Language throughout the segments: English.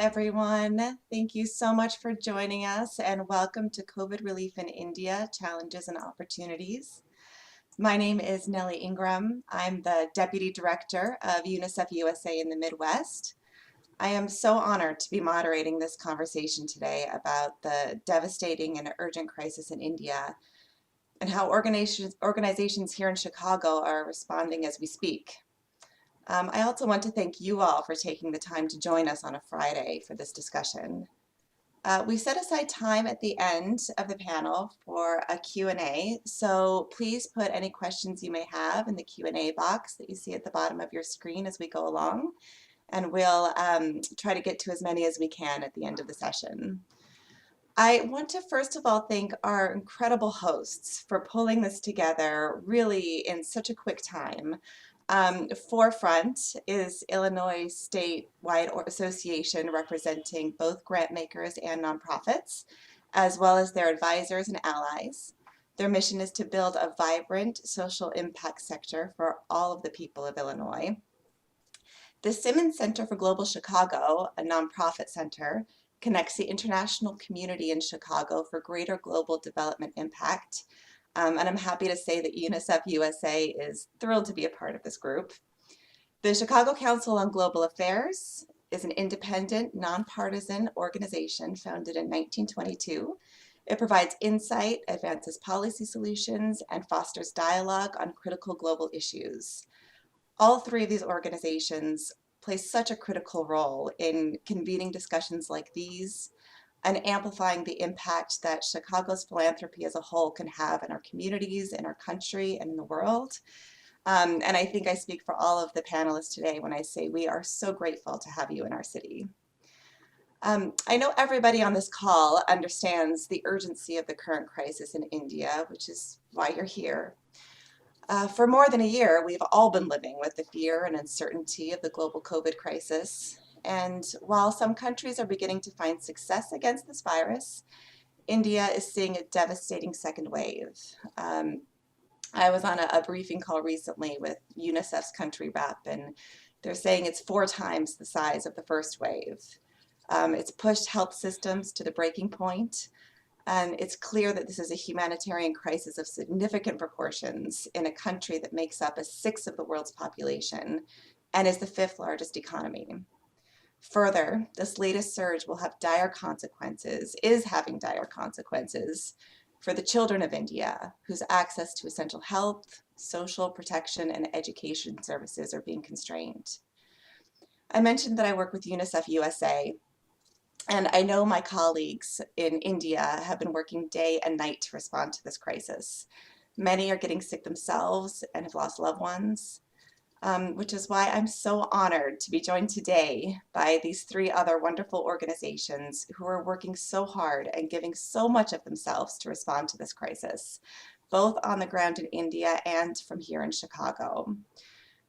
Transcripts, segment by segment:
everyone. Thank you so much for joining us and welcome to COVID Relief in India, Challenges and Opportunities. My name is Nelly Ingram. I'm the Deputy Director of UNICEF USA in the Midwest. I am so honored to be moderating this conversation today about the devastating and urgent crisis in India and how organizations here in Chicago are responding as we speak. I also want to thank you all for taking the time to join us on a Friday for this discussion. We set aside time at the end of the panel for a Q&A, so please put any questions you may have in the Q&A box that you see at the bottom of your screen as we go along, and we'll try to get to as many as we can at the end of the session. I want to first of all thank our incredible hosts for pulling this together really in such a quick time. Forefront is Illinois statewide association representing both grant makers and nonprofits, as well as their advisors and allies. Their mission is to build a vibrant social impact sector for all of the people of Illinois. The Simmons Center for Global Chicago, a nonprofit center, connects the international community in Chicago for greater global development impact. And I'm happy to say that UNICEF USA is thrilled to be a part of this group. The Chicago Council on Global Affairs is an independent, nonpartisan organization founded in 1922. It provides insight, advances policy solutions, and fosters dialogue on critical global issues. All three of these organizations play such a critical role in convening discussions like these and amplifying the impact that Chicago's philanthropy as a whole can have in our communities, in our country, and in the world. And I think I speak for all of the panelists today when I say we are so grateful to have you in our city. I know everybody on this call understands the urgency of the current crisis in India, which is why you're here. For more than a year, we've all been living with the fear and uncertainty of the global COVID crisis. And while some countries are beginning to find success against this virus, India is seeing a devastating second wave. I was on a briefing call recently with UNICEF's country rep, and they're saying it's 4 times the size of the first wave. It's pushed health systems to the breaking point, and it's clear that this is a humanitarian crisis of significant proportions in a country that makes up 1/6 of the world's population and is the 5th largest economy. Further, this latest surge will have dire consequences, is having dire consequences for the children of India, whose access to essential health, social protection, and education services are being constrained. I mentioned that I work with UNICEF USA, and I know my colleagues in India have been working day and night to respond to this crisis. Many are getting sick themselves and have lost loved ones. Which is why I'm so honored to be joined today by these 3 other wonderful organizations who are working so hard and giving so much of themselves to respond to this crisis, both on the ground in India and from here in Chicago.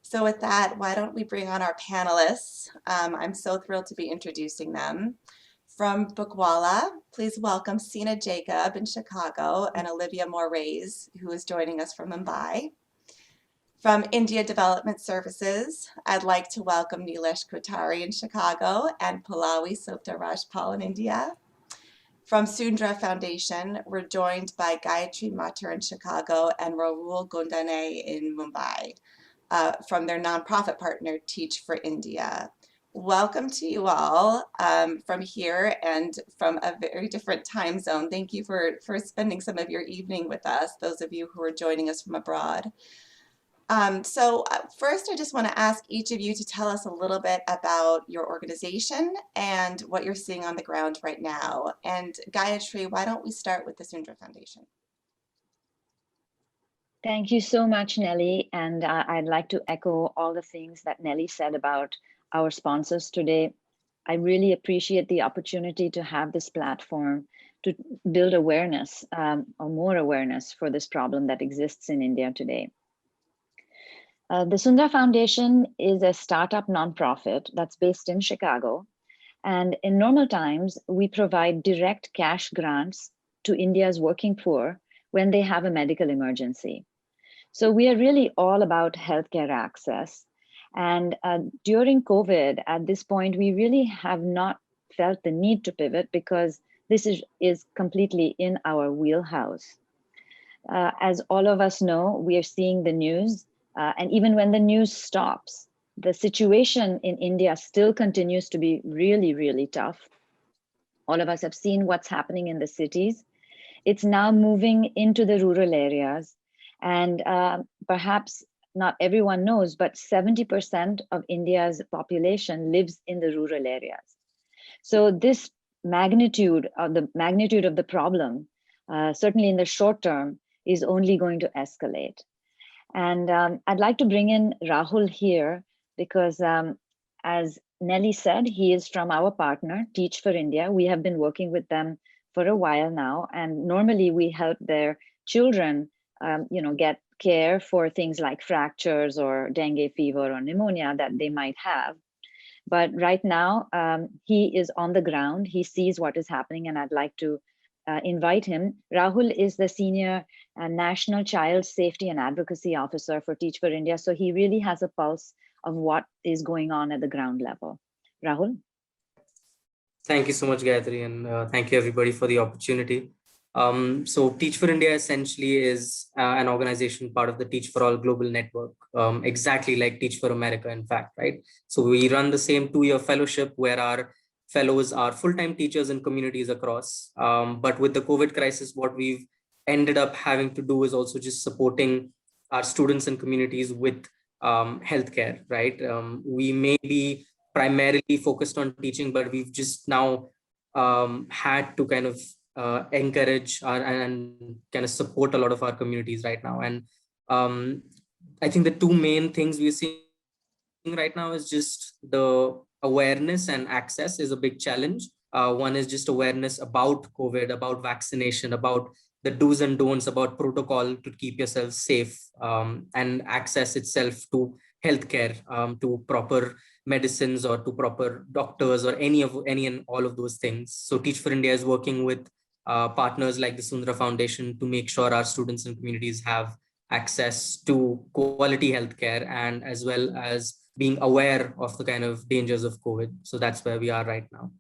So with that, why don't we bring on our panelists? I'm so thrilled to be introducing them. From Bookwala, please welcome Sina Jacob in Chicago and Olivia Moraes, who is joining us from Mumbai. From India Development Services, I'd like to welcome Nilesh Kotari in Chicago and Pallavi Sopta Rajpal in India. From Sundar Foundation, we're joined by Gayatri Mathur in Chicago and Rahul Gondane in Mumbai from their nonprofit partner, Teach for India. Welcome to you all from here and from a very different time zone. Thank you for spending some of your evening with us, those of you who are joining us from abroad. First, I just want to ask each of you to tell us a little bit about your organization and what you're seeing on the ground right now. And Gayatri, why don't we start with the Sundar Foundation? Thank you so much, Nelly. And I'd like to echo all the things that Nelly said about our sponsors today. I really appreciate the opportunity to have this platform to build awareness or more awareness for this problem that exists in India today. The Sundar Foundation is a startup nonprofit that's based in Chicago. And in normal times, we provide direct cash grants to India's working poor when they have a medical emergency. So we are really all about healthcare access. And during COVID, at this point, we really have not felt the need to pivot because this is completely in our wheelhouse. As all of us know, we are seeing the news, and even when the news stops, the situation in India still continues to be really, really tough. All of us have seen what's happening in the cities. It's now moving into the rural areas. And perhaps not everyone knows, but 70% of India's population lives in the rural areas. So this magnitude of the problem, certainly in the short term, is only going to escalate. And I'd like to bring in Rahul here because as Nelly said, he is from our partner, Teach for India. We have been working with them for a while now. And normally we help their children, get care for things like fractures or dengue fever or pneumonia that they might have. But right now, he is on the ground. He sees what is happening, and I'd like to invite him. Rahul is the Senior National Child Safety and Advocacy Officer for Teach for India. So he really has a pulse of what is going on at the ground level. Rahul? Thank you so much, Gayatri, and thank you everybody for the opportunity. So Teach for India essentially is an organization part of the Teach for All global network, exactly like Teach for America, in fact, right? So we run the same 2-year fellowship where our fellows are full-time teachers in communities across. But with the COVID crisis, what we've ended up having to do is also just supporting our students and communities with healthcare, right? We may be primarily focused on teaching, but we've just now had to kind of encourage and kind of support a lot of our communities right now. And I think the two main things we're seeing right now is just the awareness and access is a big challenge. One is just awareness about COVID, about vaccination, about the do's and don'ts, about protocol to keep yourself safe, and access itself to healthcare, to proper medicines or to proper doctors or any and all of those things. So Teach for India is working with partners like the Sundar Foundation to make sure our students and communities have access to quality healthcare and as well as being aware of the kind of dangers of COVID. So that's where we are right now.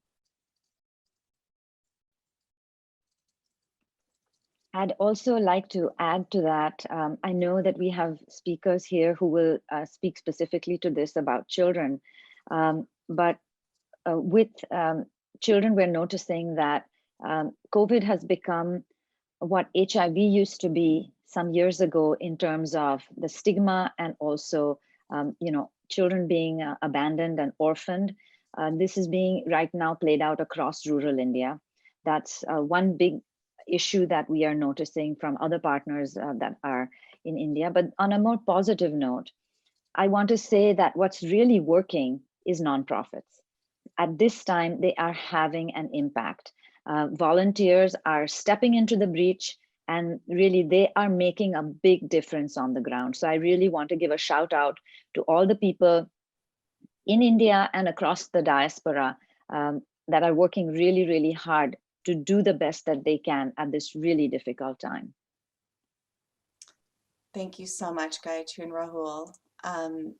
I'd also like to add to that. I know that we have speakers here who will speak specifically to this about children, but with children, we're noticing that COVID has become what HIV used to be some years ago in terms of the stigma and also, children being abandoned and orphaned. This is being right now played out across rural India. That's one big issue that we are noticing from other partners that are in India. But on a more positive note, I want to say that what's really working is nonprofits. At this time, they are having an impact. Volunteers are stepping into the breach, and really they are making a big difference on the ground. So I really want to give a shout out to all the people in India and across the diaspora that are working really, really hard to do the best that they can at this really difficult time. Thank you so much, Gayatri and Rahul.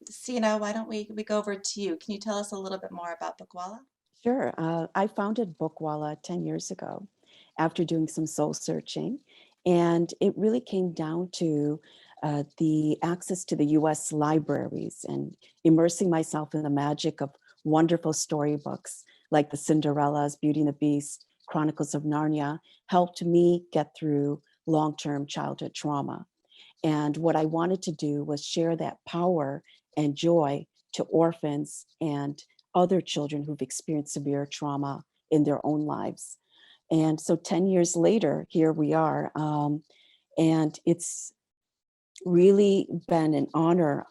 Sina, why don't we go over to you? Can you tell us a little bit more about Bookwala? Sure. I founded Bookwala 10 years ago after doing some soul searching. And it really came down to the access to the US libraries and immersing myself in the magic of wonderful storybooks like the Cinderella's, Beauty and the Beast, Chronicles of Narnia helped me get through long-term childhood trauma. And what I wanted to do was share that power and joy to orphans and other children who've experienced severe trauma in their own lives. And so 10 years later, here we are. And it's really been an honor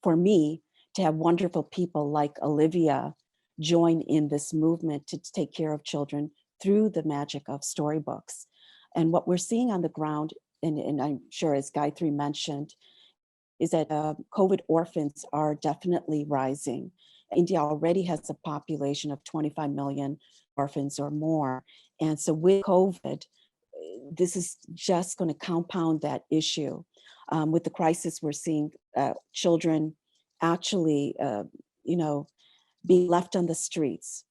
for me to have wonderful people like Olivia join in this movement to take care of children through the magic of storybooks. And what we're seeing on the ground, and I'm sure as Gayatri mentioned, is that COVID orphans are definitely rising. India already has a population of 25 million orphans or more. And so with COVID, this is just going to compound that issue. With the crisis, we're seeing children actually, being left on the streets.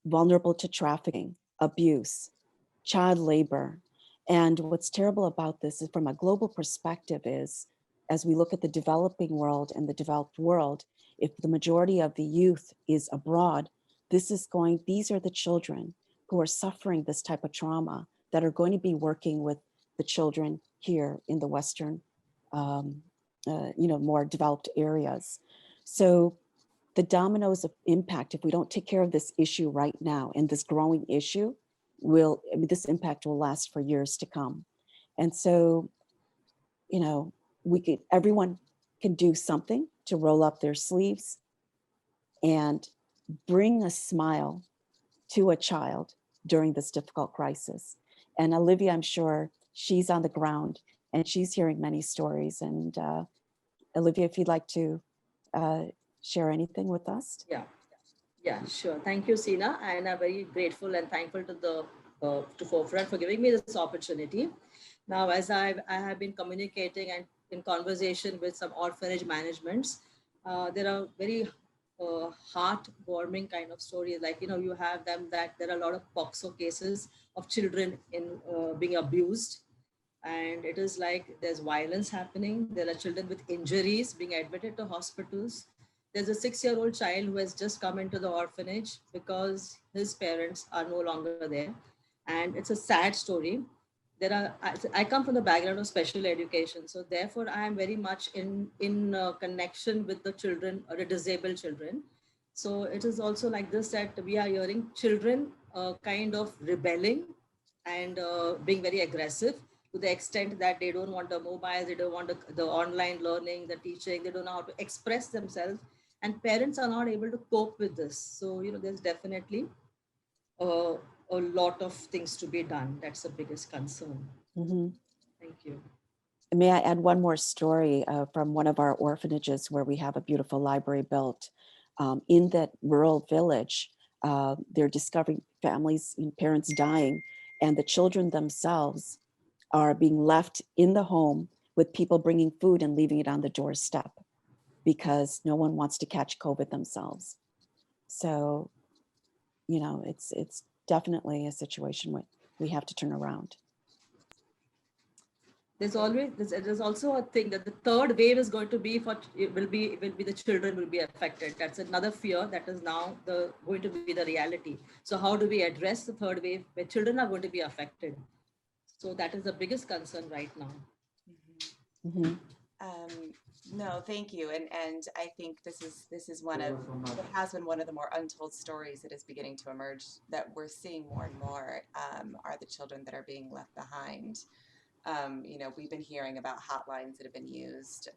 vulnerable to trafficking, abuse, child labor. And what's terrible about this is from a global perspective is, as we look at the developing world and the developed world, if the majority of the youth is abroad, these are the children who are suffering this type of trauma that are going to be working with the children here in the Western, more developed areas. So the dominoes of impact, if we don't take care of this issue right now and this growing issue, this impact will last for years to come. And so, everyone can do something to roll up their sleeves and bring a smile to a child during this difficult crisis. And Olivia, I'm sure she's on the ground and she's hearing many stories. And Olivia, if you'd like to share anything with us. Yeah, sure. Thank you, Sina. And I'm very grateful and thankful to the to Forefront for giving me this opportunity. Now, as I have been communicating and in conversation with some orphanage managements, there are very heartwarming kind of stories. Like, you have them that there are a lot of POXO cases of children in being abused. And it is like there's violence happening. There are children with injuries being admitted to hospitals. There's a 6-year-old child who has just come into the orphanage because his parents are no longer there. And it's a sad story. I come from the background of special education. So therefore, I am very much in connection with the children or the disabled children. So it is also like this that we are hearing children kind of rebelling and being very aggressive to the extent that they don't want the mobiles, they don't want the online learning, the teaching, they don't know how to express themselves. And parents are not able to cope with this. So, there's definitely a lot of things to be done. That's the biggest concern. Mm-hmm. Thank you. May I add one more story from one of our orphanages where we have a beautiful library built. In that rural village, they're discovering families and parents dying, and the children themselves are being left in the home with people bringing food and leaving it on the doorstep because no one wants to catch COVID themselves. So, it's definitely a situation where we have to turn around. There's also a thing that the third wave is going to be will be the children will be affected. That's another fear that is now going to be the reality. So how do we address the third wave where children are going to be affected? So that is the biggest concern right now. Mm-hmm. No, thank you. And I think this is one of what has been one of the more untold stories that is beginning to emerge that we're seeing more and more are the children that are being left behind. We've been hearing about hotlines that have been used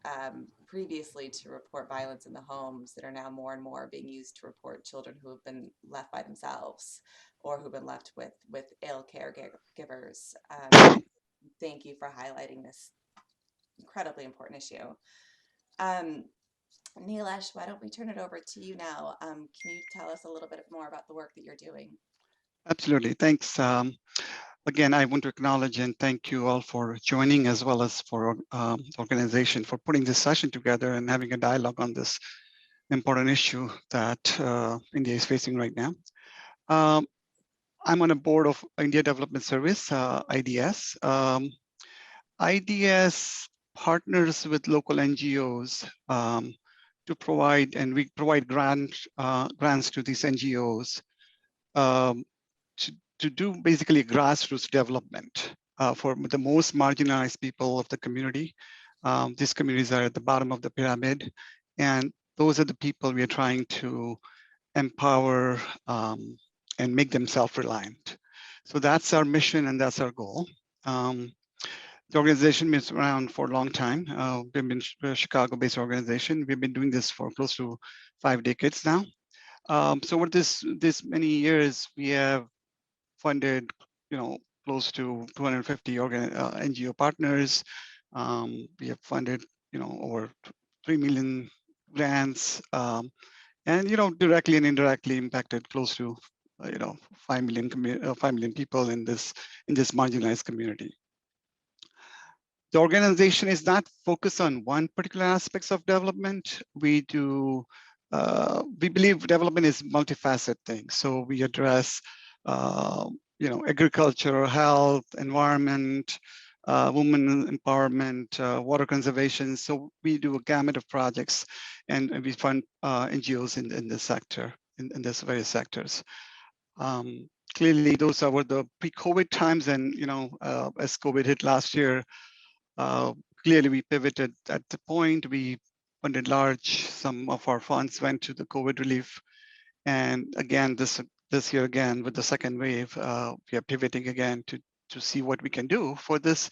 previously to report violence in the homes that are now more and more being used to report children who have been left by themselves or who've been left with ill caregivers. Thank you for highlighting this incredibly important issue. Nilesh, why don't we turn it over to you now? Can you tell us a little bit more about the work that you're doing? Absolutely. Thanks. Again, I want to acknowledge and thank you all for joining, as well as for the organization for putting this session together and having a dialogue on this important issue that India is facing right now. I'm on a board of India Development Service, IDS. IDS partners with local NGOs to provide, and we provide grants to these NGOs to do basically grassroots development for the most marginalized people of the community. These communities are at the bottom of the pyramid, and those are the people we are trying to empower and make them self-reliant. So that's our mission and that's our goal. The organization has been around for a long time. We've been a Chicago-based organization. We've been doing this for close to 5 decades now. So over this many years, we have funded, close to 250 NGO partners. We have funded, over 3 million grants, and directly and indirectly impacted close to 5 million people in this marginalized community. The organization is not focused on one particular aspects of development. We do we believe development is multifaceted thing. So we address, agriculture, health, environment, women empowerment, water conservation. So we do a gamut of projects, and we fund NGOs in this sector, in these various sectors. Clearly, those were the pre-COVID times, and as COVID hit last year, clearly we pivoted at the point. We funded large. Some of our funds went to the COVID relief, and again, this year again with the second wave, we are pivoting again to see what we can do for this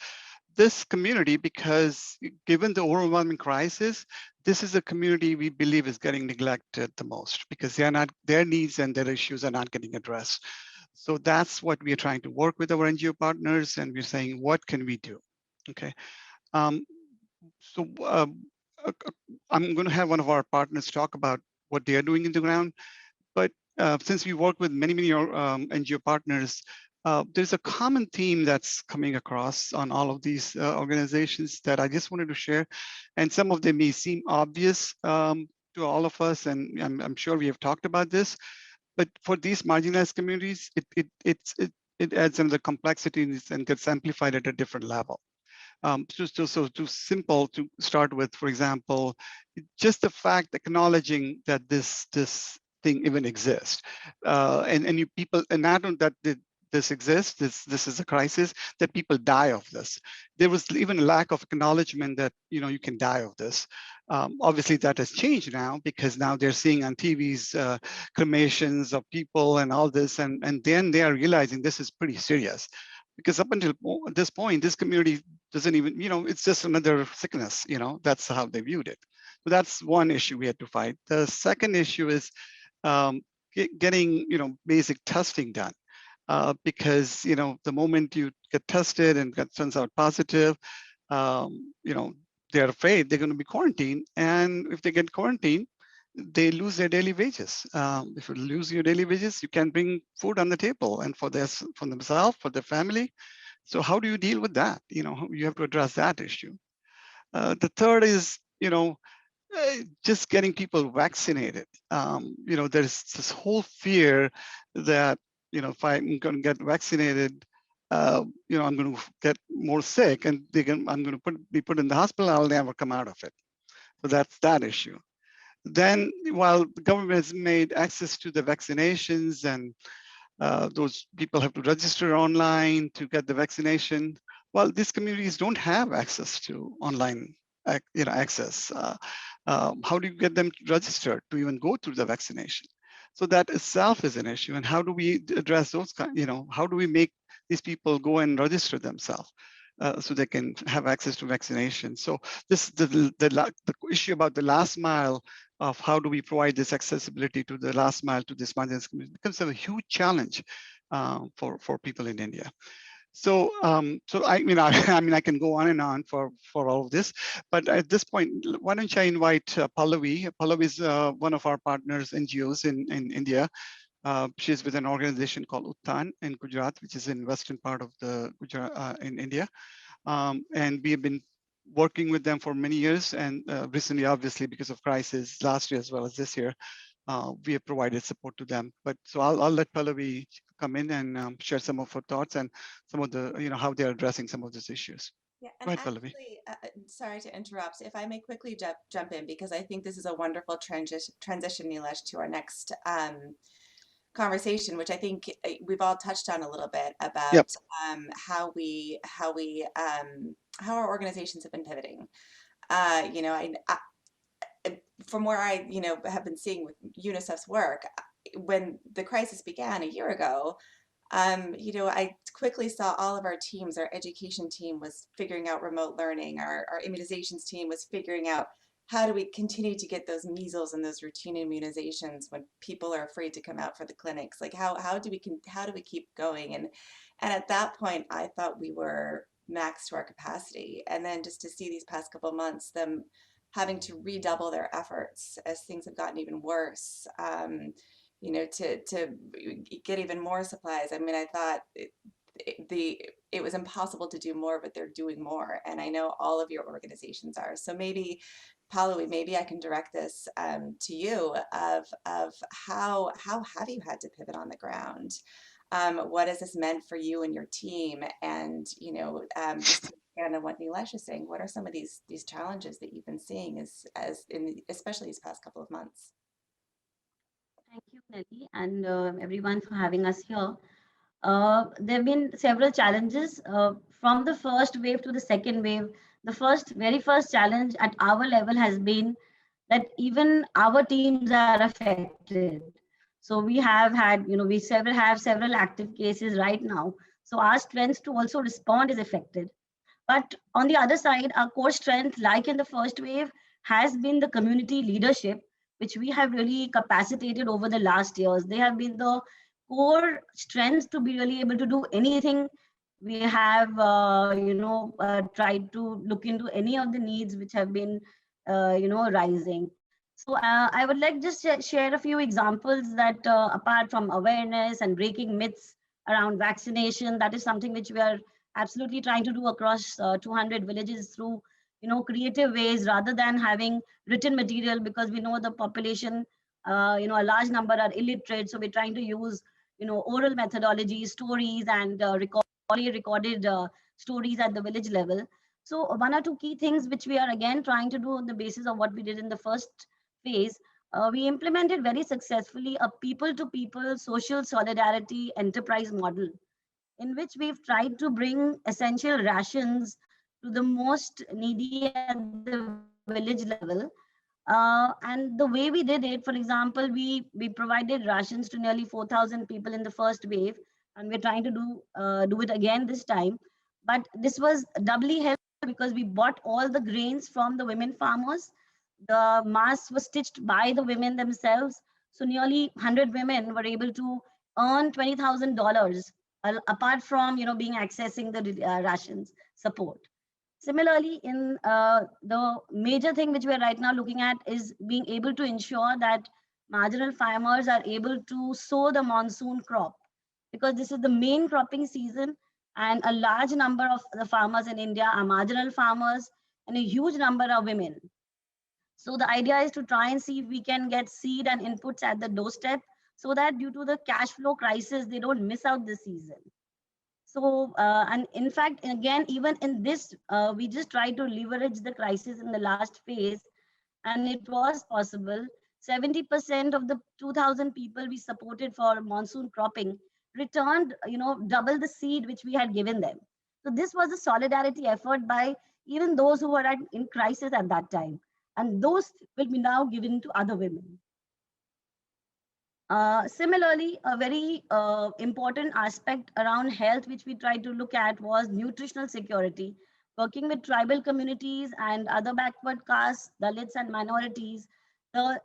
community, because given the overwhelming crisis, this is a community we believe is getting neglected the most, because their needs and their issues are not getting addressed. So that's what we are trying to work with our NGO partners, and we're saying, what can we do? Okay. Um, so I'm going to have one of our partners talk about what they are doing in the ground. But since we work with many NGO partners, there's a common theme that's coming across on all of these organizations that I just wanted to share. And some of them may seem obvious to all of us, and I'm sure we have talked about this. But for these marginalized communities, it adds another complexity and gets amplified at a different level. So too simple to start with, for example, just the fact acknowledging that this thing even exists, and you people, and not only that this exists, this is a crisis, that people die of this. There was even a lack of acknowledgement that you can die of this. Obviously that has changed now, because now they're seeing on TVs cremations of people and all this, and then they are realizing this is pretty serious. Because up until this point, this community doesn't even, it's just another sickness, that's how they viewed it. So that's one issue we had to fight. The second issue is getting, basic testing done. Because, the moment you get tested and that turns out positive, they're afraid they're going to be quarantined. And if they get quarantined, they lose their daily wages. If you lose your daily wages, you can bring food on the table, and for themselves, for their family. So how do you deal with that? You have to address that issue. The third is, just getting people vaccinated. There's this whole fear that, if I'm going to get vaccinated, I'm going to get more sick, and I'm going to be put in the hospital. I'll never come out of it. So that's that issue. Then, while the government has made access to the vaccinations, and those people have to register online to get the vaccination, well, these communities don't have access to online access. How do you get them registered to even go through the vaccination? So that itself is an issue. And how do we address those how do we make these people go and register themselves so they can have access to vaccination? So this the issue about the last mile of how do we provide this accessibility to the last mile to this marginalized community becomes a huge challenge for people in India. So, I can go on and on for all of this, but at this point, why don't I invite Pallavi? Pallavi is one of our partners, NGOs in India. She's with an organization called Uttan in Gujarat, which is in western part of the Gujarat in India. And we have been working with them for many years, and recently, obviously, because of crisis last year as well as this year, we have provided support to them. But so I'll let Pallavi come in and share some of her thoughts and some of the, how they're addressing some of these issues. Yeah, Go and ahead, Pallavi. actually, sorry to interrupt. If I may quickly jump in, because I think this is a wonderful transition, Nilesh, to our next conversation, which I think we've all touched on a little bit Yep. about how our organizations have been pivoting. From where I have been seeing with UNICEF's work, when the crisis began a year ago, I quickly saw all of our teams. Our education team was figuring out remote learning. Our immunizations team was figuring out how do we continue to get those measles and those routine immunizations when people are afraid to come out for the clinics. Like how do we keep going? And at that point, I thought we were max to our capacity. And then just to see these past couple months, them having to redouble their efforts as things have gotten even worse. To get even more supplies. I mean, I thought it was impossible to do more, but they're doing more. And I know all of your organizations are. So maybe, Pallavi, maybe I can direct this to you of how have you had to pivot on the ground? What has this meant for you and your team? And, you know, just to expand on what Nilesh is saying, what are some of these challenges that you've been seeing as in especially these past couple of months? Thank you, Nelly, and everyone for having us here. There have been several challenges from the first wave to the second wave. The very first challenge at our level has been that even our teams are affected. So we have had, have several active cases right now. So our strength to also respond is affected. But on the other side, our core strength, like in the first wave, has been the community leadership, which we have really capacitated over the last years. They have been the core strength to be really able to do anything. We have, tried to look into any of the needs which have been, rising. So I would like just share a few examples that apart from awareness and breaking myths around vaccination, that is something which we are absolutely trying to do across 200 villages through creative ways rather than having written material, because we know the population, a large number are illiterate. So we're trying to use oral methodologies, stories, and recorded stories at the village level. So one or two key things which we are again trying to do on the basis of what we did in the first phase, we implemented very successfully a people to people social solidarity enterprise model, in which we've tried to bring essential rations to the most needy at the village level. And the way we did it, for example, we provided rations to nearly 4,000 people in the first wave, and we're trying to do it again this time. But this was doubly helpful because we bought all the grains from the women farmers. The masks were stitched by the women themselves. So nearly 100 women were able to earn $20,000 apart from being accessing the rations support. Similarly, in the major thing which we are right now looking at is being able to ensure that marginal farmers are able to sow the monsoon crop, because this is the main cropping season, and a large number of the farmers in India are marginal farmers, and a huge number are women. So the idea is to try and see if we can get seed and inputs at the doorstep, so that due to the cash flow crisis, they don't miss out this season. So, and in fact, again, even in this, we just tried to leverage the crisis in the last phase, and it was possible. 70% of the 2,000 people we supported for monsoon cropping returned, double the seed which we had given them. So this was a solidarity effort by even those who were in crisis at that time, and those will be now given to other women. Similarly, a very important aspect around health, which we tried to look at, was nutritional security. Working with tribal communities and other backward castes, Dalits, and minorities, the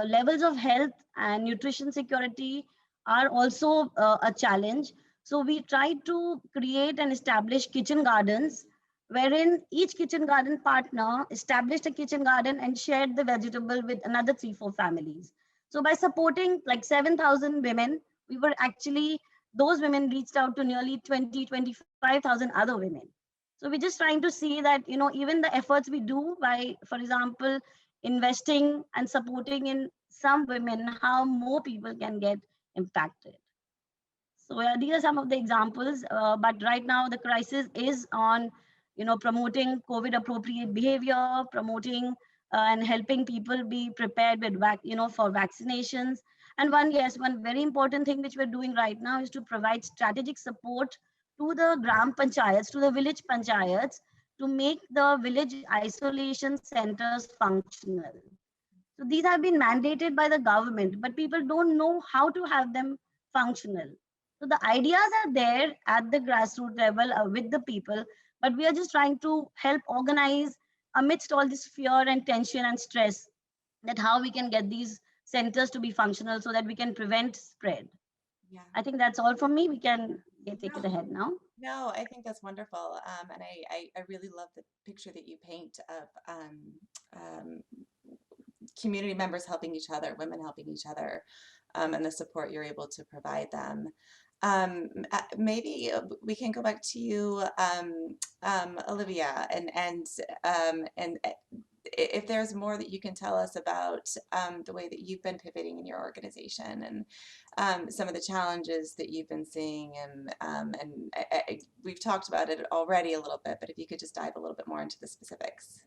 levels of health and nutrition security are also a challenge. So we tried to create and establish kitchen gardens, wherein each kitchen garden partner established a kitchen garden and shared the vegetable with another 3-4 families. So by supporting like 7,000 women, we were actually, those women reached out to nearly 25,000 other women. So we're just trying to see that, even the efforts we do by, for example, investing and supporting in some women, how more people can get impacted. So these are some of the examples, but right now the crisis is on, promoting COVID appropriate behavior, promoting and helping people be prepared with, for vaccinations. And one very important thing which we're doing right now is to provide strategic support to the gram panchayats, to the village panchayats, to make the village isolation centers functional. So these have been mandated by the government, but people don't know how to have them functional. So the ideas are there at the grassroots level with the people, but we are just trying to help organize amidst all this fear and tension and stress, that how we can get these centers to be functional so that we can prevent spread. Yeah. I think that's all from me. We can take it ahead now. No, I think that's wonderful. And I really love the picture that you paint of community members helping each other, women helping each other, and the support you're able to provide them. Maybe we can go back to you, Olivia, and if there's more that you can tell us about the way that you've been pivoting in your organization and some of the challenges that you've been seeing, and we've talked about it already a little bit, but if you could just dive a little bit more into the specifics.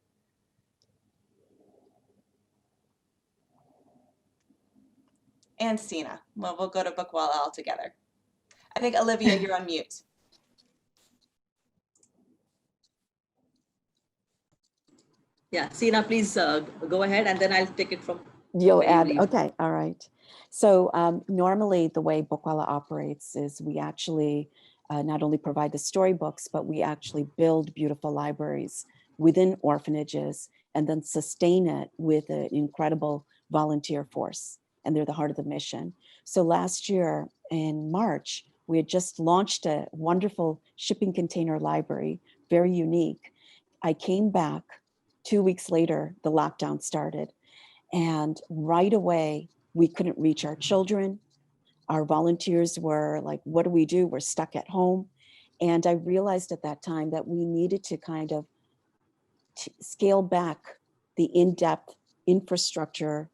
And Sina. Well, we'll go to Bookwala all together. I think, Olivia, you're on mute. Yeah, Sina, please go ahead, and then I'll take it from You'll where you add, leave. okay, all right. So normally the way Bookwala operates is we actually not only provide the storybooks, but we actually build beautiful libraries within orphanages and then sustain it with an incredible volunteer force. And they're the heart of the mission. So last year in March, we had just launched a wonderful shipping container library, very unique. I came back 2 weeks later, the lockdown started. And right away, we couldn't reach our children. Our volunteers were like, what do we do? We're stuck at home. And I realized at that time that we needed to kind of scale back the in-depth infrastructure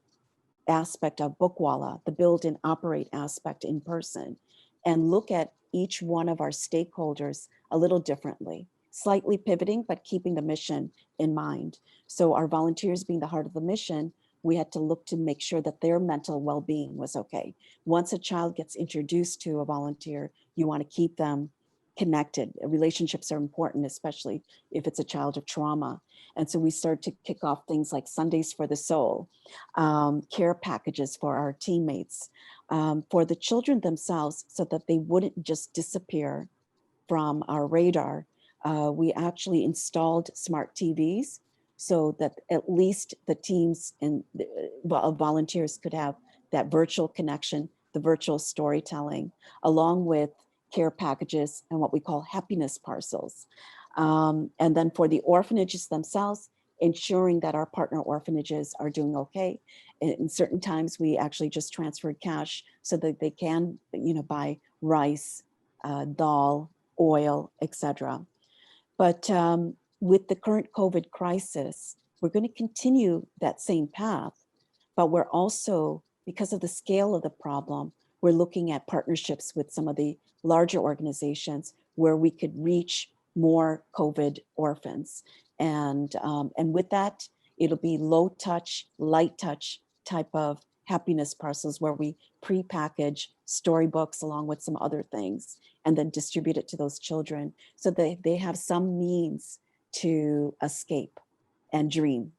aspect of Bookwala, the build and operate aspect in person, and look at each one of our stakeholders a little differently, slightly pivoting, but keeping the mission in mind. So our volunteers being the heart of the mission, we had to look to make sure that their mental well-being was okay. Once a child gets introduced to a volunteer, you want to keep them connected. Relationships are important, especially if it's a child of trauma. And so we started to kick off things like Sundays for the Soul, care packages for our teammates, for the children themselves, so that they wouldn't just disappear from our radar. We actually installed smart TVs so that at least the teams and volunteers could have that virtual connection, the virtual storytelling, along with care packages and what we call happiness parcels. And then for the orphanages themselves, ensuring that our partner orphanages are doing okay. In certain times, we actually just transferred cash so that they can, buy rice, dal, oil, etc. But with the current COVID crisis, we're going to continue that same path, but we're also, because of the scale of the problem, we're looking at partnerships with some of the larger organizations where we could reach more COVID orphans. And with that, it'll be low touch, light touch type of happiness parcels where we pre-package storybooks along with some other things and then distribute it to those children so that they have some means to escape and dream,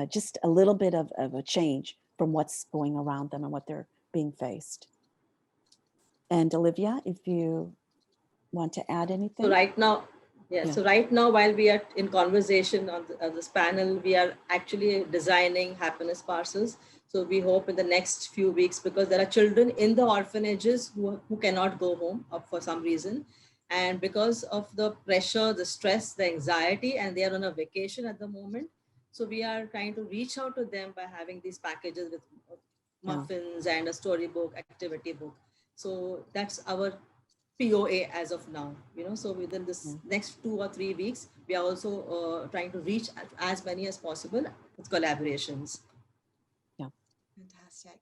just a little bit of a change from what's going around them and what they're being faced. And Olivia, if you want to add anything. So right now, so right now, while we are in conversation on this panel, we are actually designing happiness parcels. So we hope in the next few weeks, because there are children in the orphanages who cannot go home for some reason. And because of the pressure, the stress, the anxiety, and they are on a vacation at the moment. So we are trying to reach out to them by having these packages with muffins and a storybook, activity book. So that's our POA as of now, so within this next 2 or 3 weeks, we are also trying to reach as many as possible with collaborations. Yeah. Fantastic.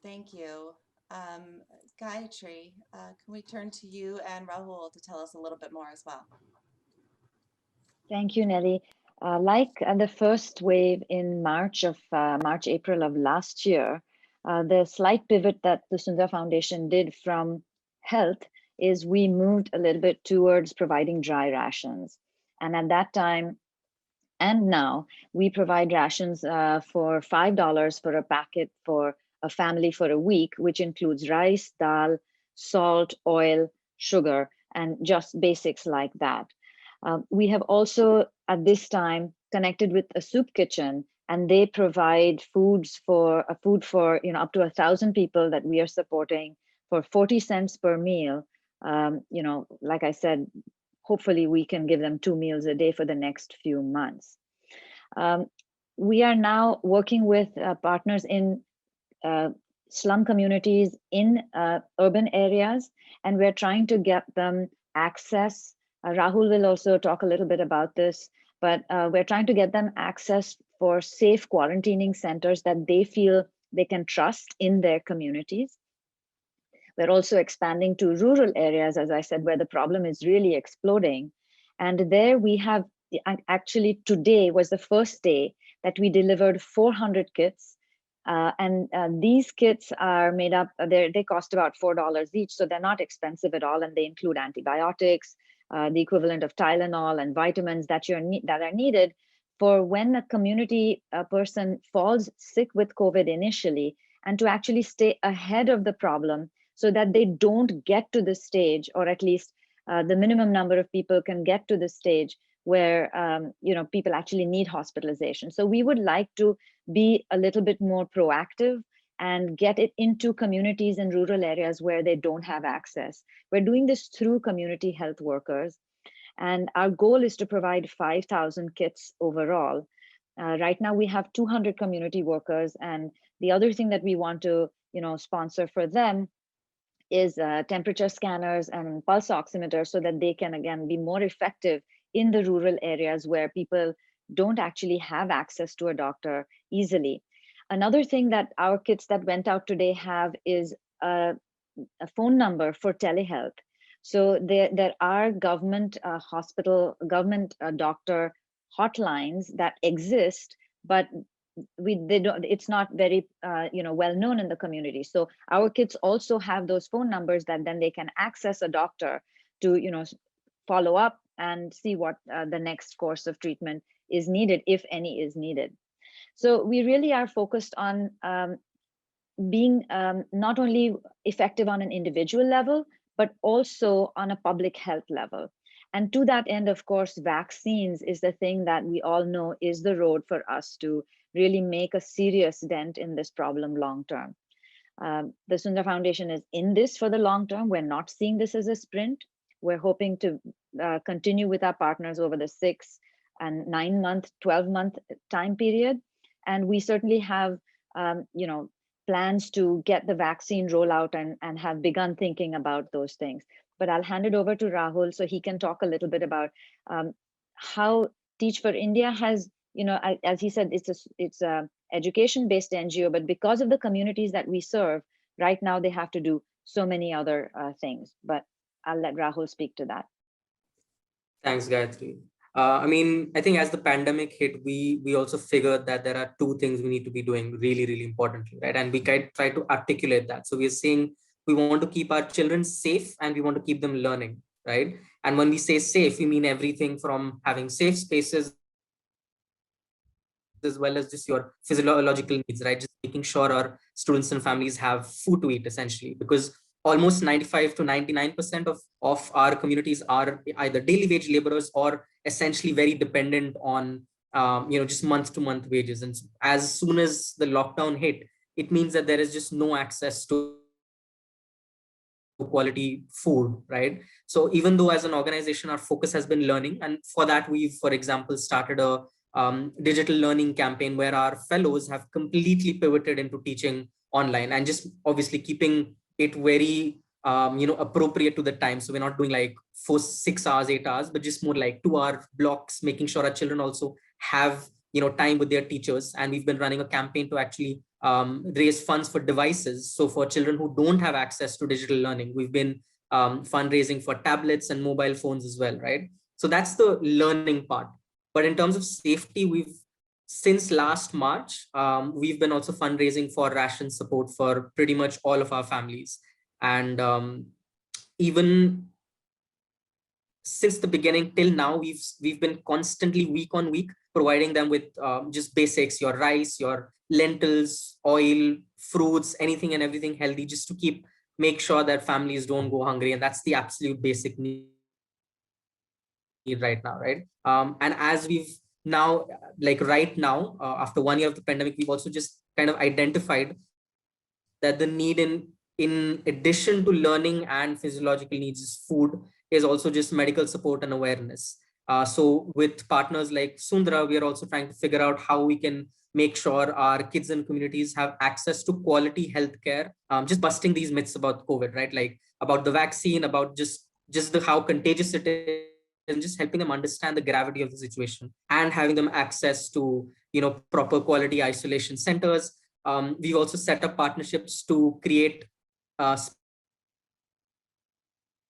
Thank you. Gayatri, can we turn to you and Rahul to tell us a little bit more as well? Thank you, Nelly. Like the first wave in April of last year, the slight pivot that the Sundar Foundation did from health is we moved a little bit towards providing dry rations. And at that time, and now, we provide rations for $5 for a packet for a family for a week, which includes rice, dal, salt, oil, sugar, and just basics like that. We have also, at this time, connected with a soup kitchen, and they provide food for up to 1,000 people that we are supporting for 40 cents per meal. Like I said, hopefully we can give them 2 meals a day for the next few months. We are now working with partners in slum communities in urban areas, and we're trying to get them access. Rahul will also talk a little bit about this, but we're trying to get them access for safe quarantining centers that they feel they can trust in their communities. We're also expanding to rural areas, as I said, where the problem is really exploding. And there we have, actually today was the first day that we delivered 400 kits. These kits are made up, they cost about $4 each, so they're not expensive at all. And they include antibiotics, the equivalent of Tylenol and vitamins that are needed for when a community person falls sick with COVID initially, and to actually stay ahead of the problem so that they don't get to the stage, or at least the minimum number of people can get to the stage where people actually need hospitalization. So we would like to be a little bit more proactive and get it into communities in rural areas where they don't have access. We're doing this through community health workers, and our goal is to provide 5,000 kits overall. Right now we have 200 community workers, and the other thing that we want to sponsor for them is temperature scanners and pulse oximeters, so that they can again be more effective in the rural areas where people don't actually have access to a doctor easily. Another thing that our kits that went out today have is a phone number for telehealth. So there are government doctor hotlines that exist, but it's not very well known in the community. So our kids also have those phone numbers that then they can access a doctor to follow up and see what the next course of treatment is needed, if any is needed. So we really are focused on being not only effective on an individual level, but also on a public health level. And to that end, of course, vaccines is the thing that we all know is the road for us to really make a serious dent in this problem long term. The Sundar Foundation is in this for the long term. We're not seeing this as a sprint. We're hoping to continue with our partners over the 6 and 9 month, 12-month time period. And we certainly have plans to get the vaccine rollout and have begun thinking about those things. But I'll hand it over to Rahul so he can talk a little bit about how Teach for India has, as he said, it's a education-based NGO, but because of the communities that we serve, right now they have to do so many other things. But I'll let Rahul speak to that. Thanks, Gayatri. I think as the pandemic hit, we also figured that there are two things we need to be doing really, really importantly, right? And we try to articulate that. So we're saying we want to keep our children safe and we want to keep them learning, right? And when we say safe, we mean everything from having safe spaces as well as just your physiological needs, right? Just making sure our students and families have food to eat, essentially, because almost 95 to 99% of our communities are either daily wage laborers or essentially very dependent on just month-to-month wages. And as soon as the lockdown hit, it means that there is just no access to quality food, right? So even though as an organization our focus has been learning, and for that we've, for example, started a digital learning campaign where our fellows have completely pivoted into teaching online and just obviously keeping it very appropriate to the time. So we're not doing like 6 hours, 8 hours, but just more like 2-hour blocks, making sure our children also have time with their teachers. And we've been running a campaign to actually raise funds for devices. So for children who don't have access to digital learning, we've been fundraising for tablets and mobile phones as well, right? So that's the learning part. But in terms of safety, since last March, we've been also fundraising for ration support for pretty much all of our families. And even since the beginning till now, we've been constantly week on week providing them with just basics, your rice, your lentils, oil, fruits, anything and everything healthy, just to make sure that families don't go hungry. And that's the absolute basic need right now, right? And as we've now, right now, after 1 year of the pandemic, we've also just kind of identified that the need in addition to learning and physiological needs is food, is also just medical support and awareness. So with partners like Sundra, we are also trying to figure out how we can make sure our kids and communities have access to quality healthcare, just busting these myths about COVID, right? Like about the vaccine, about just how contagious it is, and just helping them understand the gravity of the situation and having them access to, proper quality isolation centers. We've also set up partnerships to create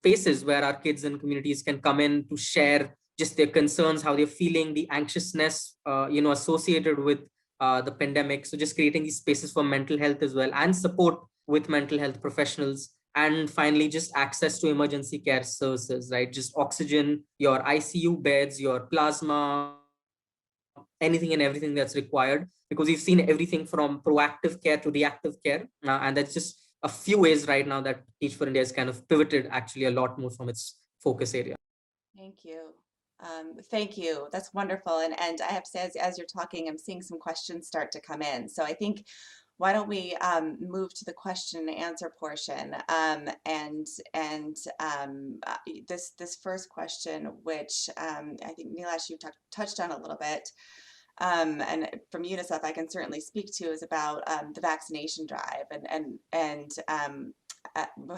spaces where our kids and communities can come in to share just their concerns, how they're feeling, the anxiousness, associated with the pandemic. So just creating these spaces for mental health as well, and support with mental health professionals. And finally, just access to emergency care services, right? Just oxygen, your ICU beds, your plasma, anything and everything that's required, because we've seen everything from proactive care to reactive care. And that's just a few ways right now that Teach for India has kind of pivoted actually a lot more from its focus area. Thank you. Thank you. That's wonderful. And I have to say, as you're talking, I'm seeing some questions start to come in. So I think, why don't we move to the question and answer portion? This first question, which I think Nilesh, you touched on a little bit, and from UNICEF I can certainly speak to, is about the vaccination drive,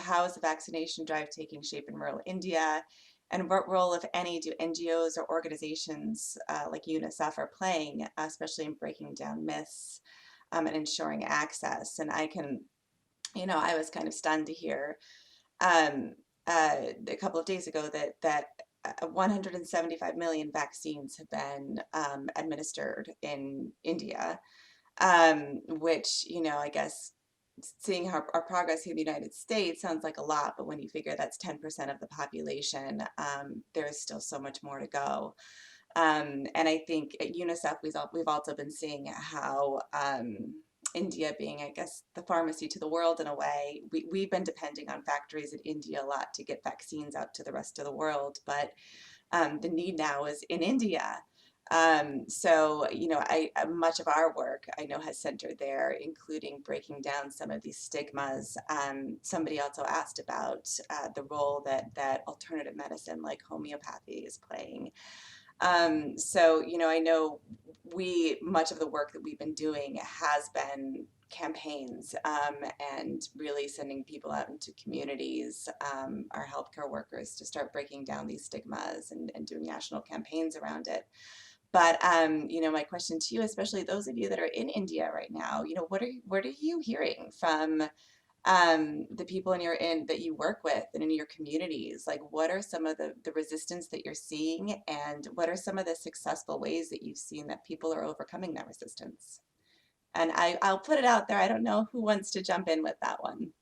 how is the vaccination drive taking shape in rural India, and what role, if any, do NGOs or organizations like UNICEF are playing, especially in breaking down myths and ensuring access. And I can, I was kind of stunned to hear a couple of days ago that 175 million vaccines have been administered in India, which, I guess seeing our progress here in the United States sounds like a lot, but when you figure that's 10% of the population, there's still so much more to go. And I think at UNICEF, we've also been seeing how India being, I guess, the pharmacy to the world in a way, we've been depending on factories in India a lot to get vaccines out to the rest of the world, but the need now is in India. So, much of our work I know has centered there, including breaking down some of these stigmas. Somebody also asked about the role that alternative medicine like homeopathy is playing. So, I know much of the work that we've been doing has been campaigns and really sending people out into communities, our healthcare workers, to start breaking down these stigmas and doing national campaigns around it. But, my question to you, especially those of you that are in India right now, what are you hearing from the people that you work with and in your communities? Like, what are some of the resistance that you're seeing, and what are some of the successful ways that you've seen that people are overcoming that resistance? And I'll put it out there. I don't know who wants to jump in with that one.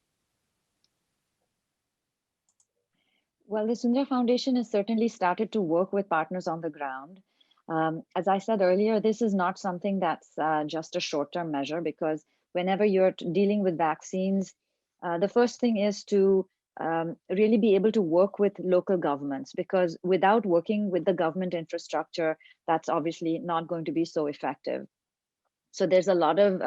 Well, the Sundar Foundation has certainly started to work with partners on the ground. As I said earlier, this is not something that's just a short-term measure, because whenever you're dealing with vaccines, the first thing is to really be able to work with local governments, because without working with the government infrastructure, that's obviously not going to be so effective. So there's a lot of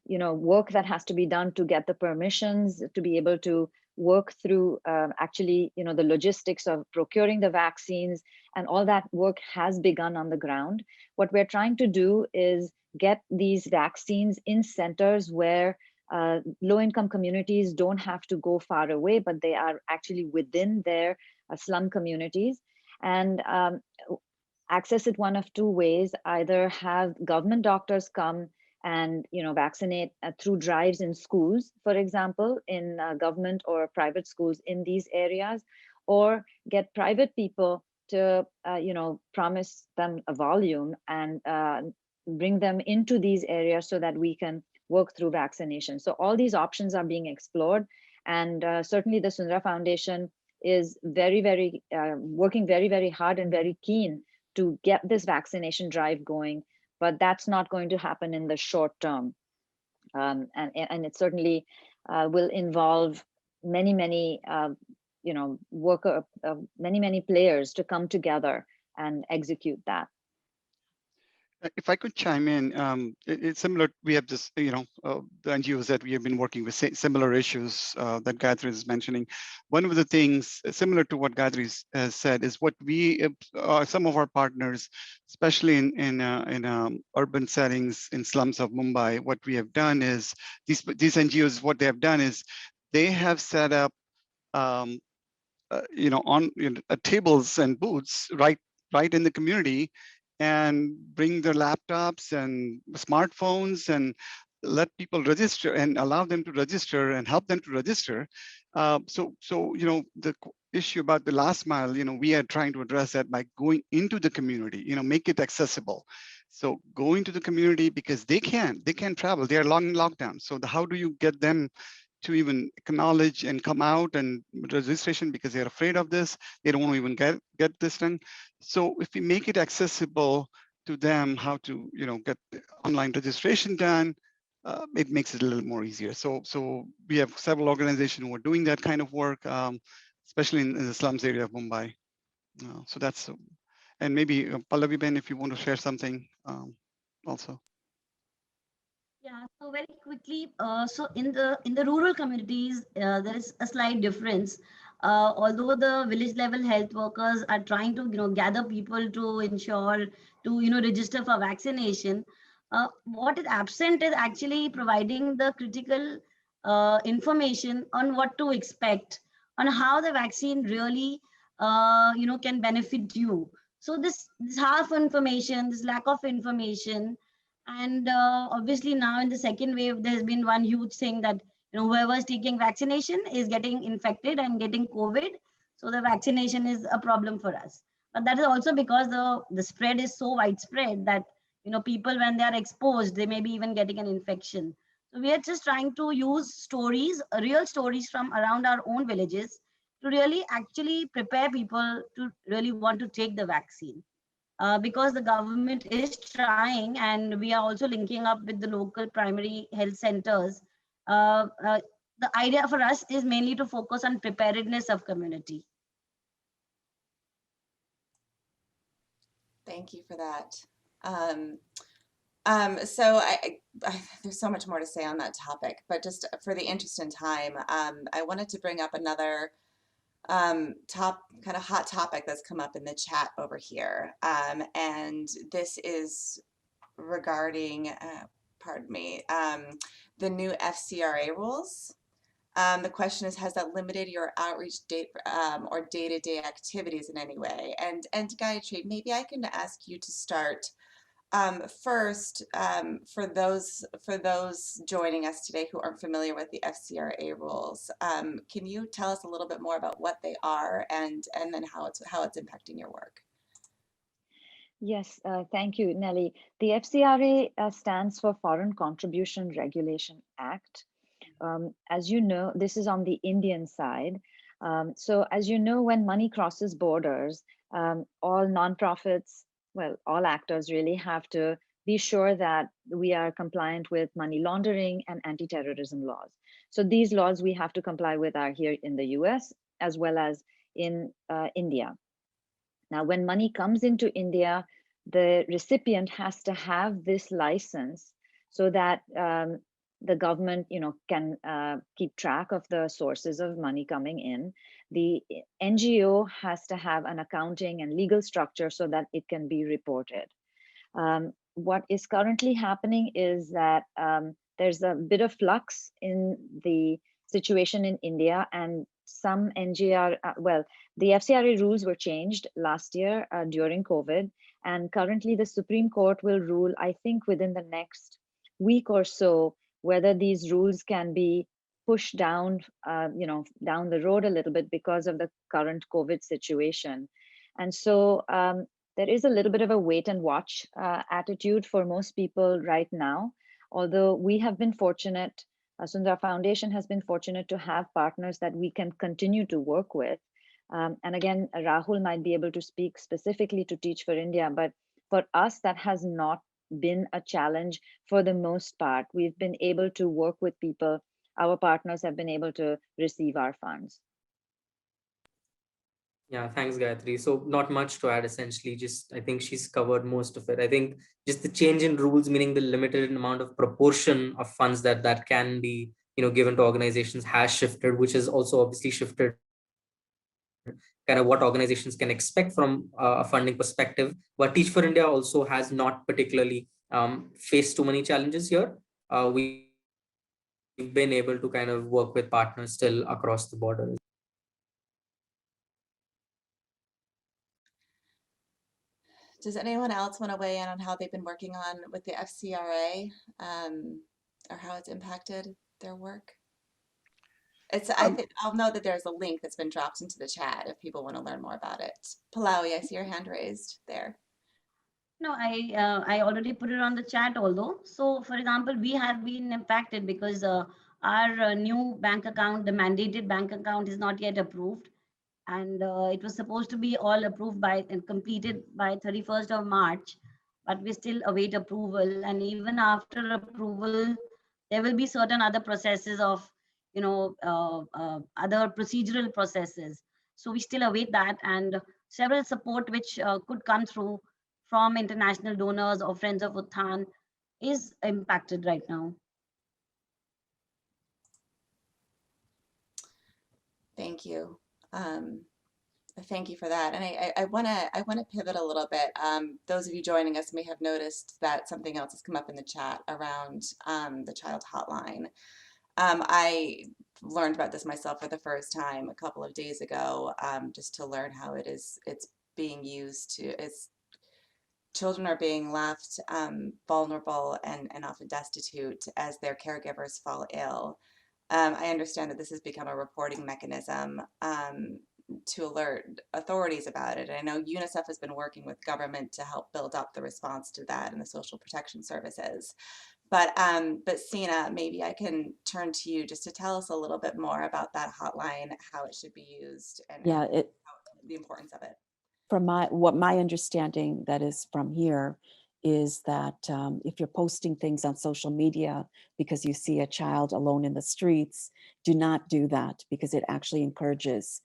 work that has to be done to get the permissions to be able to work through actually, the logistics of procuring the vaccines, and all that work has begun on the ground. What we're trying to do is get these vaccines in centers where low-income communities don't have to go far away, but they are actually within their slum communities, and access it one of two ways: either have government doctors come and vaccinate through drives in schools, for example, in government or private schools in these areas, or get private people to promise them a volume and bring them into these areas so that we can work through vaccination. So all these options are being explored, and certainly the Sundar Foundation is working very, very hard and very keen to get this vaccination drive going, but that's not going to happen in the short term. And it certainly will involve many players to come together and execute that. If I could chime in, it's similar. We have this, the NGOs that we have been working with, similar issues that Gayatri is mentioning. One of the things similar to what Gayatri has said is what we, some of our partners, especially in urban settings in slums of Mumbai, what we have done is these NGOs, what they have done is they have set up um, on tables and booths right in the community, and bring their laptops and smartphones and let people register and allow them to register and help them to register. The issue about the last mile, we are trying to address that by going into the community, make it accessible. So go into the community because they can travel. They are long in lockdown. So how do you get them to even acknowledge and come out and registration, because they're afraid of this? They don't want to even get this done. So if we make it accessible to them, how to get the online registration done, it makes it a little more easier. So we have several organizations who are doing that kind of work, especially in the slums area of Mumbai. So that's, and maybe Pallavi Ben, if you want to share something also. Yeah, so very quickly, so in the rural communities, there is a slight difference. Although the village level health workers are trying to gather people to ensure to register for vaccination, what is absent is actually providing the critical information on what to expect, on how the vaccine really can benefit you. So this half information, this lack of information, and obviously now in the second wave, there's been one huge thing that whoever's taking vaccination is getting infected and getting COVID. So the vaccination is a problem for us. But that is also because the spread is so widespread that people, when they are exposed, they may be even getting an infection. So we are just trying to use stories, real stories from around our own villages, to really actually prepare people to really want to take the vaccine. Because the government is trying, and we are also linking up with the local primary health centers. The idea for us is mainly to focus on preparedness of community. Thank you for that. So there's so much more to say on that topic, but just for the interest in time, I wanted to bring up another kind of hot topic that's come up in the chat over here. And this is regarding, pardon me, the new FCRA rules. The question is, has that limited your outreach date or day-to-day activities in any way? And Gayatri, maybe I can ask you to start first, for those joining us today who aren't familiar with the FCRA rules. Can you tell us a little bit more about what they are and then how it's impacting your work? Yes, thank you, Nelly. The FCRA stands for Foreign Contribution Regulation Act. As you know, this is on the Indian side. So as you know, when money crosses borders, all nonprofits, well, all actors really have to be sure that we are compliant with money laundering and anti-terrorism laws. So these laws we have to comply with are here in the US as well as in India. Now, when money comes into India, the recipient has to have this license so that the government, can keep track of the sources of money coming in. The NGO has to have an accounting and legal structure so that it can be reported. What is currently happening is that there's a bit of flux in the situation in India, and some NGR, the FCRA rules were changed last year during COVID, and currently the Supreme Court will rule, I think within the next week or so, whether these rules can be pushed down, down the road a little bit because of the current COVID situation. And so there is a little bit of a wait and watch attitude for most people right now, although we have been fortunate. Sundar Foundation has been fortunate to have partners that we can continue to work with. And again, Rahul might be able to speak specifically to Teach for India, but for us, that has not been a challenge for the most part. We've been able to work with people. Our partners have been able to receive our funds. Yeah, thanks, Gayatri. So not much to add, essentially. Just I think she's covered most of it. I think just the change in rules, meaning the limited amount of proportion of funds that can be given to organizations, has shifted, which has also obviously shifted kind of what organizations can expect from a funding perspective. But Teach for India also has not particularly faced too many challenges here. We've been able to kind of work with partners still across the border. Does anyone else want to weigh in on how they've been working on with the FCRA, or how it's impacted their work? I'll note that there's a link that's been dropped into the chat if people want to learn more about it. Palawi, I see your hand raised there. No, I already put it on the chat although. So for example, we have been impacted because our new bank account, the mandated bank account is not yet approved. And it was supposed to be all approved by and completed by 31st of March, but we still await approval. And even after approval, there will be certain other processes of, other procedural processes. So we still await that, and several support which could come through from international donors or Friends of Uttan is impacted right now. Thank you. Thank you for that. And I wanna pivot a little bit. Those of you joining us may have noticed that something else has come up in the chat around the Child Hotline. I learned about this myself for the first time a couple of days ago, just to learn how it's being used children are being left vulnerable and often destitute as their caregivers fall ill. I understand that this has become a reporting mechanism to alert authorities about it. And I know UNICEF has been working with government to help build up the response to that and the social protection services. But Sina, maybe I can turn to you just to tell us a little bit more about that hotline, how it should be used, and the importance of it. From my understanding that is from here is that if you're posting things on social media because you see a child alone in the streets, do not do that, because it actually encourages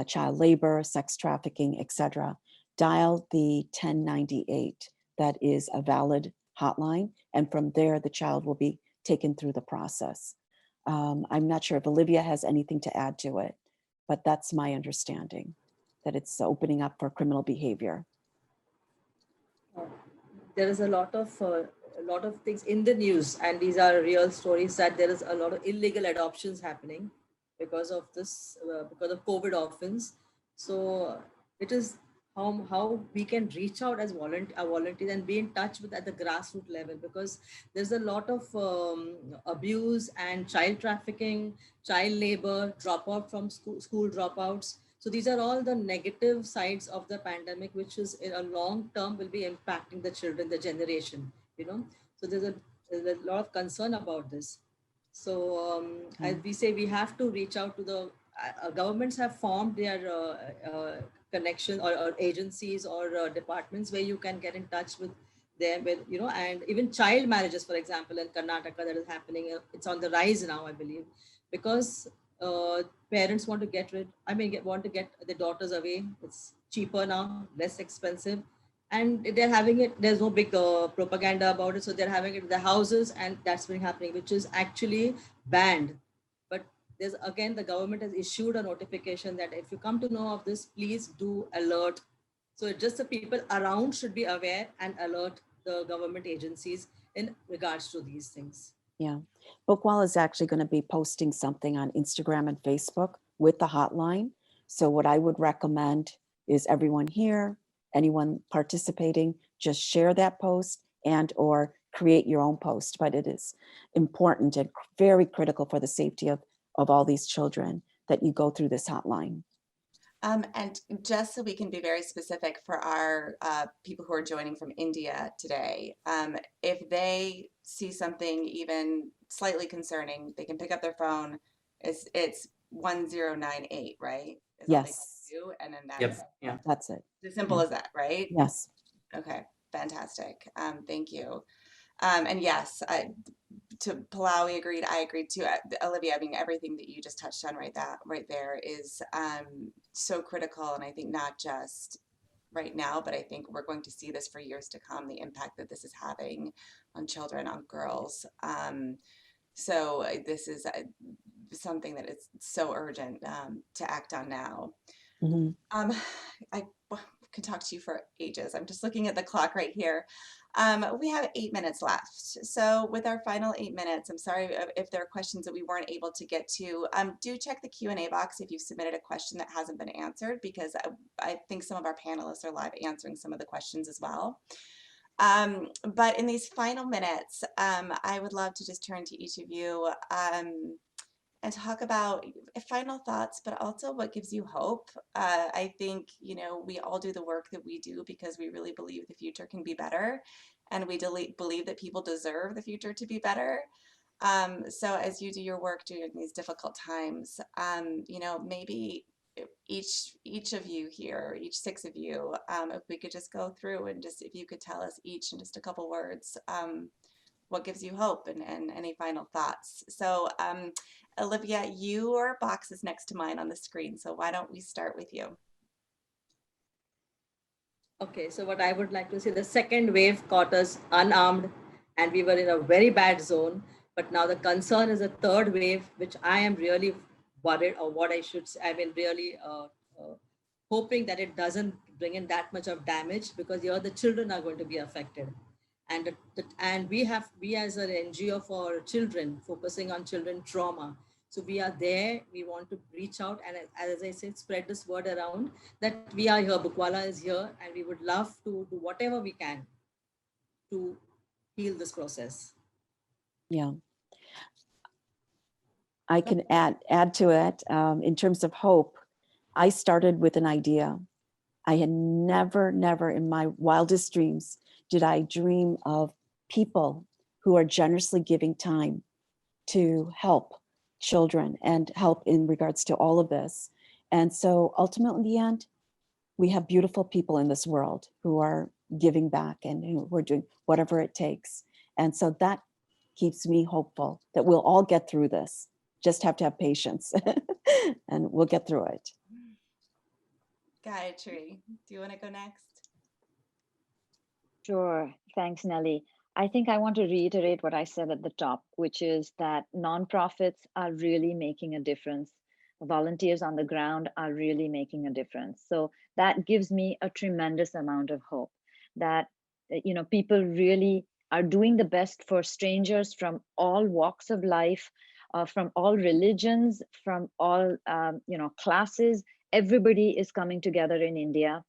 child labor, sex trafficking, etc. Dial the 1098. That is a valid hotline, and from there the child will be taken through the process. I'm not sure if Olivia has anything to add to it, but that's my understanding, that it's opening up for criminal behavior. There is a lot of things in the news, and these are real stories, that there is a lot of illegal adoptions happening because of this, because of COVID orphans. So it is how we can reach out as volunteers and be in touch with at the grassroots level, because there's a lot of abuse and child trafficking, child labor, dropout from school dropouts. So these are all the negative sides of the pandemic, which is in a long term will be impacting the children, the generation, So there's a lot of concern about this. So as we say, we have to reach out to the governments have formed their connection or agencies or departments where you can get in touch with them, with, and even child marriages, for example, in Karnataka, that is happening. It's on the rise now, I believe, because parents want to get the daughters away. It's cheaper now, less expensive, and they're having it. There's no big propaganda about it, so they're having it in the houses, and that's been happening, which is actually banned. But there's, again, the government has issued a notification that if you come to know of this, please do alert. So just the people around should be aware and alert the government agencies in regards to these things. Yeah, Bookwall is actually going to be posting something on Instagram and Facebook with the hotline. So what I would recommend is everyone here, anyone participating, just share that post and or create your own post. But it is important and very critical for the safety of all these children that you go through this hotline. And just so we can be very specific for our people who are joining from India today, if they see something even slightly concerning, they can pick up their phone. It's 1098, right? Is yes. all they can do, and then that's it. As simple as that, right? Yes. Okay, fantastic. Thank you. And yes, to Pallavi agreed, I agreed too. Olivia, I mean, everything that you just touched on right there is so critical. And I think not just right now, but I think we're going to see this for years to come, the impact that this is having on children, on girls. So this is something that is so urgent to act on now. I could talk to you for ages. I'm just looking at the clock right here. We have 8 minutes left. So with our final 8 minutes, I'm sorry if there are questions that we weren't able to get to. Do check the Q&A box if you've submitted a question that hasn't been answered, because I think some of our panelists are live answering some of the questions as well. But in these final minutes, I would love to just turn to each of you and talk about final thoughts, but also what gives you hope. I think, you know, we all do the work that we do because we really believe the future can be better, and we believe that people deserve the future to be better. So as you do your work during these difficult times, you know, maybe each of you here, each 6 of you, if we could just go through and just, if you could tell us each in just a couple words, what gives you hope and any final thoughts. So Olivia, your box is next to mine on the screen, so why don't we start with you? Okay, so what I would like to say, the second wave caught us unarmed and we were in a very bad zone. But now the concern is a third wave, which I am really worried, or what I should say, I mean, really hoping that it doesn't bring in that much of damage, because here the children are going to be affected. And we as an NGO for children, focusing on children trauma. So we are there, we want to reach out and, as I said, spread this word around that we are here, Bukwala is here, and we would love to do whatever we can to heal this process. Yeah. I can add to it in terms of hope. I started with an idea. I had never in my wildest dreams did I dream of people who are generously giving time to help children and help in regards to all of this. And so ultimately in the end, we have beautiful people in this world who are giving back and who are doing whatever it takes. And so that keeps me hopeful that we'll all get through this. Just have to have patience and we'll get through it. Gayatri, do you want to go next? Sure. Thanks, Nelly. I think I want to reiterate what I said at the top, which is that nonprofits are really making a difference. Volunteers on the ground are really making a difference. So that gives me a tremendous amount of hope that, you know, people really are doing the best for strangers from all walks of life, from all religions, from all, you know, classes. Everybody is coming together in India.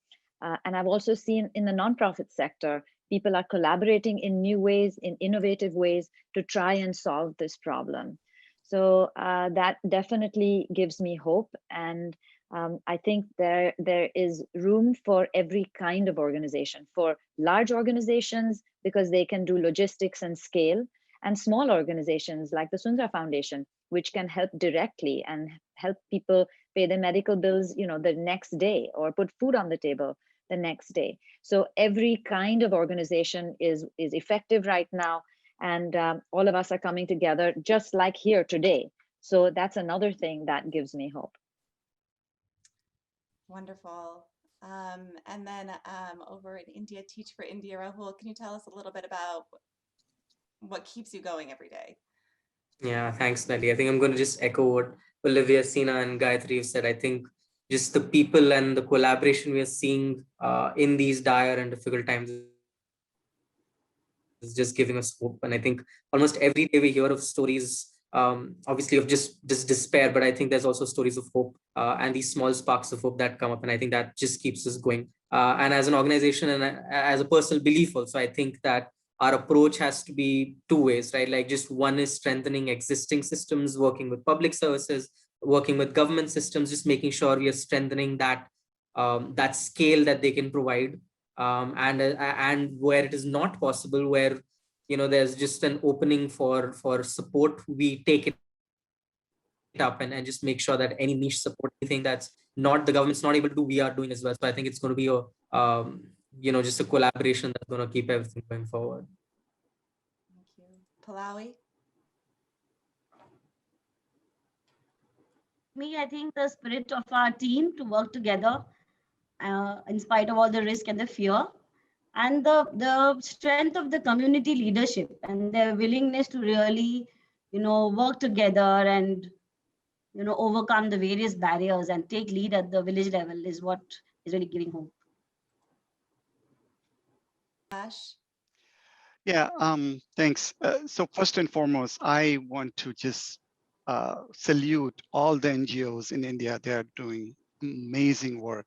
And I've also seen in the nonprofit sector, people are collaborating in new ways, in innovative ways to try and solve this problem. So that definitely gives me hope. And I think there is room for every kind of organization, for large organizations, because they can do logistics and scale, and small organizations like the Sundar Foundation, which can help directly and help people pay their medical bills, you know, the next day, or put food on the table the next day. So every kind of organization is effective right now, and all of us are coming together, just like here today. So that's another thing that gives me hope. Wonderful. And then over in India, Teach for India, Rahul, can you tell us a little bit about what keeps you going every day? Yeah, thanks, Nelly. I think I'm going to just echo what Olivia, Sina, and Gayatri have said. I think just the people and the collaboration we are seeing in these dire and difficult times is just giving us hope. And I think almost every day we hear of stories, obviously of just despair, but I think there's also stories of hope and these small sparks of hope that come up. And I think that just keeps us going. And as an organization and as a personal belief also, I think that our approach has to be two ways, right? Like, just one is strengthening existing systems, working with public services, working with government systems, just making sure we are strengthening that that scale that they can provide, and where it is not possible, where, you know, there's just an opening for support, we take it up and just make sure that any niche support, anything that's not the government's not able to do, we are doing as well. So I think it's going to be a you know, just a collaboration that's going to keep everything going forward. Pallavi? Me, I think the spirit of our team to work together in spite of all the risk and the fear, and the strength of the community leadership and their willingness to really, work together and, overcome the various barriers and take lead at the village level is what is really giving hope. Ash? Yeah, thanks. So first and foremost, I want to just salute all the NGOs in India. They are doing amazing work,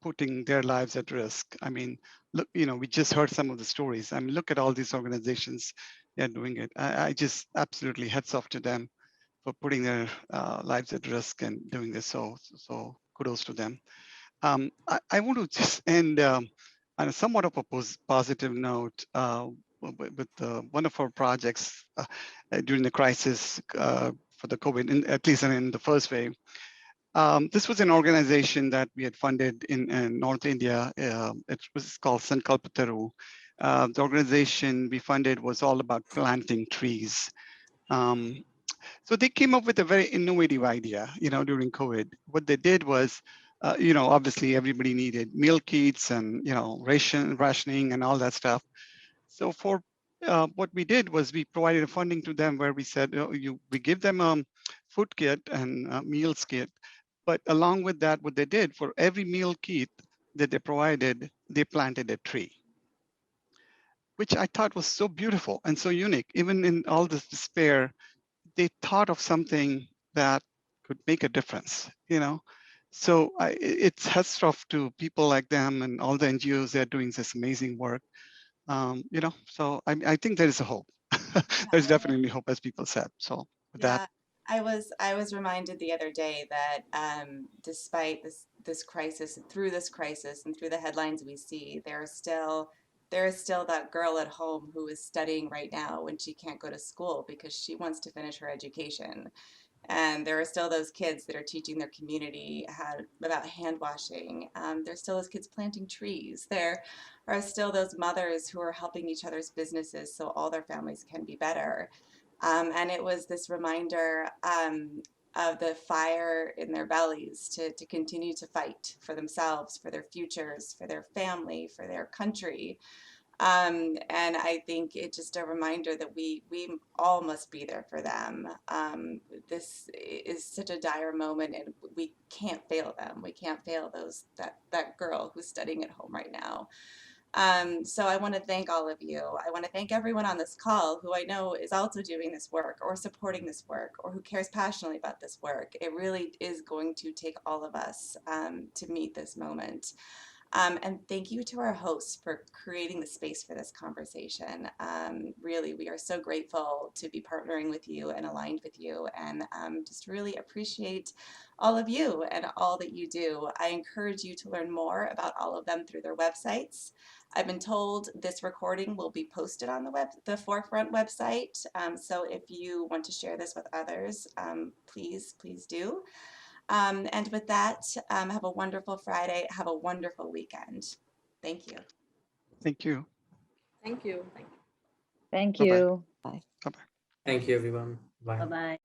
putting their lives at risk. I mean, look, we just heard some of the stories. I mean, look at all these organizations. They're doing it. I just absolutely hats off to them for putting their lives at risk and doing this. So kudos to them. I want to just end on a somewhat of a positive note with one of our projects during the crisis for the COVID, at least in the first wave. This was an organization that we had funded in North India. It was called Sankalpataru. The organization we funded was all about planting trees. So they came up with a very innovative idea, during COVID. What they did was, obviously everybody needed meal kits and, rationing and all that stuff. So for what we did was we provided a funding to them where we said, we give them a food kit and a meals kit, but along with that, what they did for every meal kit that they provided, they planted a tree, which I thought was so beautiful and so unique. Even in all this despair, they thought of something that could make a difference, So it's hats off to people like them and all the NGOs that are doing this amazing work. So I think there is a hope. There's definitely hope, as people said. So with that. Yeah, I was reminded the other day that despite this crisis, through this crisis and through the headlines we see, there is still that girl at home who is studying right now when she can't go to school because she wants to finish her education. And there are still those kids that are teaching their community about hand washing. There's still those kids planting trees. There are still those mothers who are helping each other's businesses so all their families can be better. And it was this reminder of the fire in their bellies to continue to fight for themselves, for their futures, for their family, for their country. And I think it's just a reminder that we all must be there for them. This is such a dire moment, and we can't fail them. We can't fail that girl who's studying at home right now. So I want to thank all of you. I want to thank everyone on this call who I know is also doing this work or supporting this work or who cares passionately about this work. It really is going to take all of us to meet this moment. And thank you to our hosts for creating the space for this conversation. Really, we are so grateful to be partnering with you and aligned with you, and just really appreciate all of you and all that you do. I encourage you to learn more about all of them through their websites. I've been told this recording will be posted on the Forefront website. So if you want to share this with others, please do. And with that, have a wonderful Friday. Have a wonderful weekend. Thank you. Thank you. Thank you. Thank you. Thank Bye-bye. you. Bye. Bye-bye. Thank you, everyone. Bye. Bye bye.